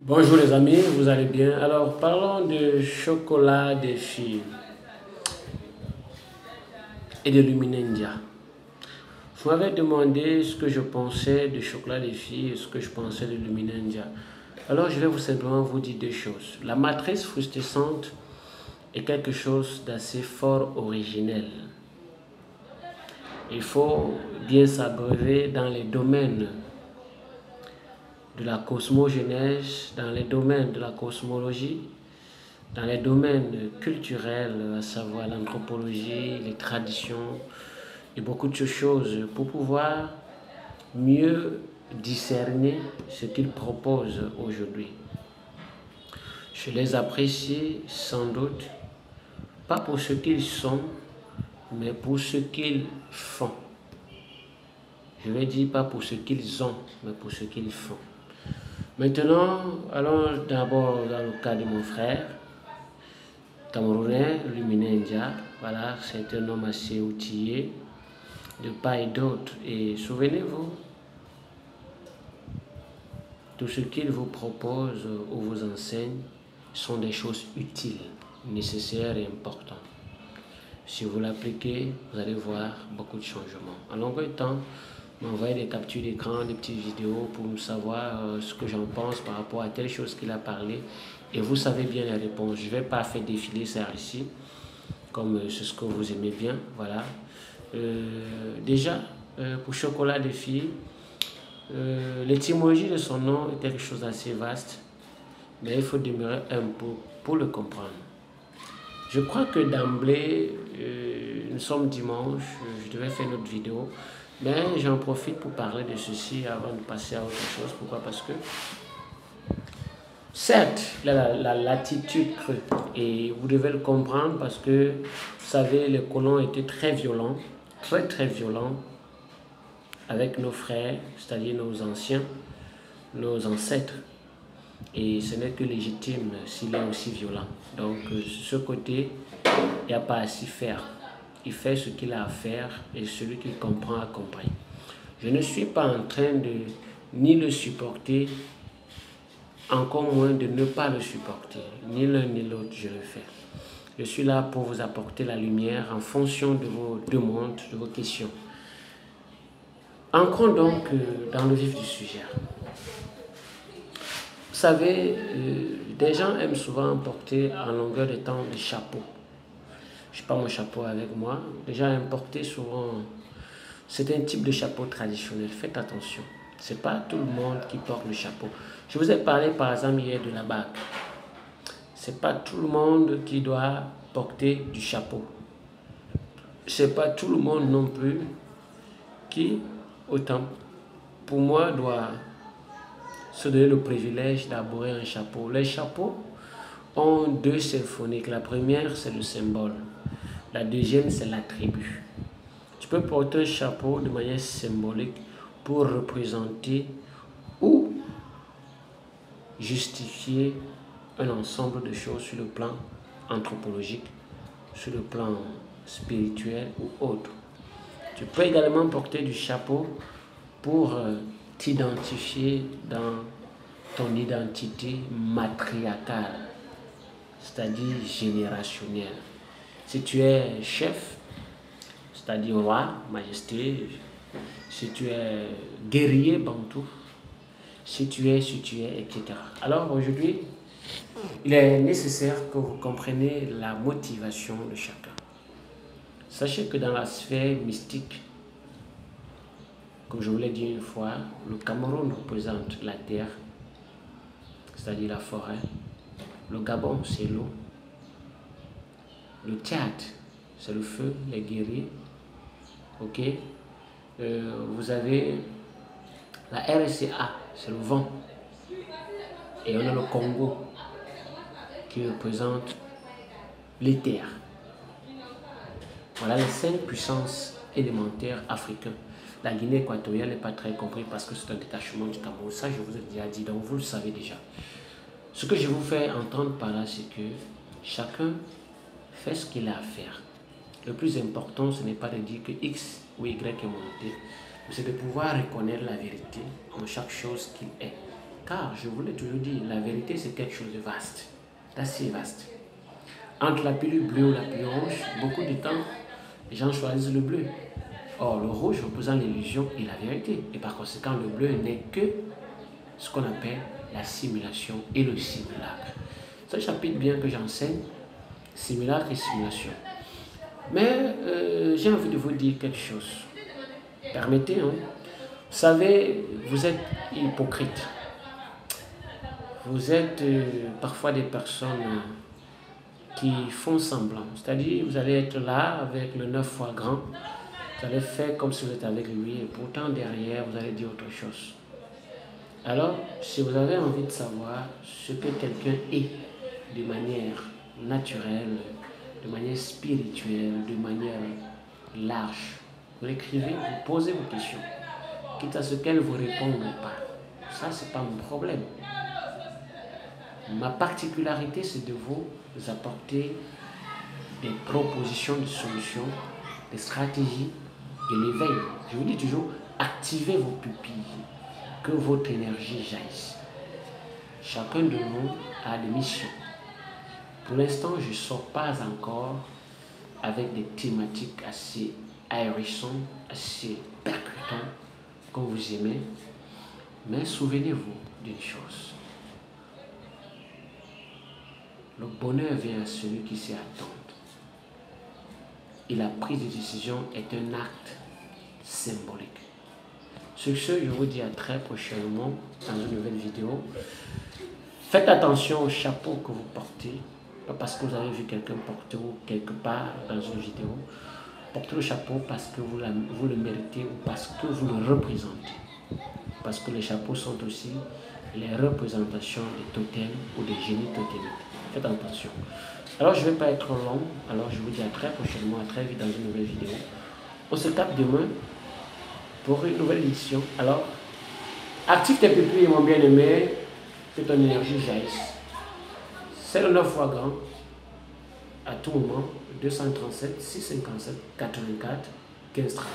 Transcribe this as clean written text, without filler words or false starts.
Bonjour les amis, vous allez bien? Alors parlons de chocolat des filles et de Luminendia. Vous m'avez demandé ce que je pensais du chocolat des filles et ce que je pensais de Luminendia. Alors je vais vous simplement vous dire deux choses. La matrice fructescente est quelque chose d'assez fort originel. Il faut bien s'abreuver dans les domaines de la cosmogénèse, dans les domaines de la cosmologie, dans les domaines culturels, à savoir l'anthropologie, les traditions et beaucoup de choses pour pouvoir mieux discerner ce qu'ils proposent aujourd'hui. Je les apprécie sans doute, pas pour ce qu'ils sont, mais pour ce qu'ils font. Je vais dire pas pour ce qu'ils ont, mais pour ce qu'ils font. Maintenant, allons d'abord dans le cas de mon frère, Camerounais, Luminendia. Voilà, c'est un homme assez outillé, de part et d'autre. Et souvenez-vous, tout ce qu'il vous propose ou vous enseigne sont des choses utiles, nécessaires et importantes. Si vous l'appliquez, vous allez voir beaucoup de changements. En longueur de temps, m'envoyer des captures d'écran, des petites vidéos pour me savoir ce que j'en pense par rapport à telle chose qu'il a parlé. Et vous savez bien les réponses. Je ne vais pas faire défiler ça ici, comme c'est ce que vous aimez bien. Voilà. Déjà, pour chocolat des filles, l'étymologie de son nom est quelque chose d'assez vaste, mais il faut demeurer un peu pour le comprendre. Je crois que d'emblée, nous sommes dimanche, je devais faire notre vidéo, mais j'en profite pour parler de ceci avant de passer à autre chose. Pourquoi? Parce que, certes, la latitude crue, et vous devez le comprendre parce que, vous savez, les colons étaient très violents, très très violents, avec nos frères, c'est-à-dire nos anciens, nos ancêtres. Et ce n'est que légitime s'il est aussi violent. Donc, ce côté, il n'y a pas à s'y faire. Il fait ce qu'il a à faire et celui qui comprend a compris. Je ne suis pas en train de ni le supporter, encore moins de ne pas le supporter. Ni l'un ni l'autre, je le fais. Je suis là pour vous apporter la lumière en fonction de vos demandes, de vos questions. Entrons donc dans le vif du sujet. Vous savez, des gens aiment souvent porter en longueur de temps des chapeaux. Je n'ai pas mon chapeau avec moi. Les gens aiment porter souvent. C'est un type de chapeau traditionnel. Faites attention. Ce n'est pas tout le monde qui porte le chapeau. Je vous ai parlé par exemple hier de la bague. Ce n'est pas tout le monde qui doit porter du chapeau. Ce n'est pas tout le monde non plus qui, autant pour moi, doit se donner le privilège d'arborer un chapeau. Les chapeaux ont deux symphoniques. La première, c'est le symbole. La deuxième, c'est l'attribut. Tu peux porter un chapeau de manière symbolique pour représenter ou justifier un ensemble de choses sur le plan anthropologique, sur le plan spirituel ou autre. Tu peux également porter du chapeau pour t'identifier dans ton identité matriarcale, c'est-à-dire générationnelle. Si tu es chef, c'est-à-dire roi, majesté, si tu es guerrier bantou, si tu es, etc. Alors aujourd'hui, il est nécessaire que vous compreniez la motivation de chacun. Sachez que dans la sphère mystique, comme je vous l'ai dit une fois, le Cameroun représente la terre, c'est-à-dire la forêt. Le Gabon, c'est l'eau. Le Tchad, c'est le feu, les guerriers. Ok. Vous avez la RCA, c'est le vent. Et on a le Congo, qui représente les terres. Voilà les 5 puissances élémentaires africaines. La Guinée équatoriale n'est pas très comprise parce que c'est un détachement du Cameroun. Ça, je vous ai déjà dit, donc vous le savez déjà. Ce que je vous fais entendre par là, c'est que chacun fait ce qu'il a à faire. Le plus important, ce n'est pas de dire que X ou Y est monté, mais c'est de pouvoir reconnaître la vérité en chaque chose qu'il est. Car, je vous l'ai toujours dit, la vérité c'est quelque chose de vaste, d'assez vaste. Entre la pilule bleue ou la pilule rouge, beaucoup de temps, les gens choisissent le bleu. Or, le rouge représente l'illusion et la vérité. Et par conséquent, le bleu n'est que ce qu'on appelle la simulation et le simulacre. C'est un chapitre bien que j'enseigne, simulacre et simulation. Mais j'ai envie de vous dire quelque chose. Permettez, hein. Vous savez, vous êtes hypocrite. Vous êtes parfois des personnes qui font semblant. C'est-à-dire, vous allez être là avec le 9 fois grand. Vous allez faire comme si vous êtes avec lui et pourtant derrière, vous allez dire autre chose. Alors, si vous avez envie de savoir ce que quelqu'un est de manière naturelle, de manière spirituelle, de manière large, vous l'écrivez, vous posez vos questions. Quitte à ce qu'elle vous réponde ou pas. Ça, c'est pas mon problème. Ma particularité, c'est de vous apporter des propositions de solutions, des stratégies, de l'éveil. Je vous dis toujours, activez vos pupilles, que votre énergie jaillisse. Chacun de nous a des missions. Pour l'instant, je ne sors pas encore avec des thématiques assez ahérissantes, assez percutantes, comme vous aimez. Mais souvenez-vous d'une chose. Le bonheur vient à celui qui s'y attend. Et la prise de décision est un acte symbolique. Sur ce, je vous dis à très prochainement dans une nouvelle vidéo. Faites attention au chapeau que vous portez. Pas parce que vous avez vu quelqu'un porter ou quelque part dans une vidéo. Portez le chapeau parce que vous le méritez ou parce que vous le représentez. Parce que les chapeaux sont aussi les représentations des totems ou des génies totémiques. Faites attention. Alors je ne vais pas être long. Alors je vous dis à très prochainement, à très vite dans une nouvelle vidéo. On se tape demain pour une nouvelle édition. Alors, active tes pupilles, mon bien-aimé, que ton énergie jaillisse. C'est le 9 fois grand. À tout moment, 237 657 84 15 39.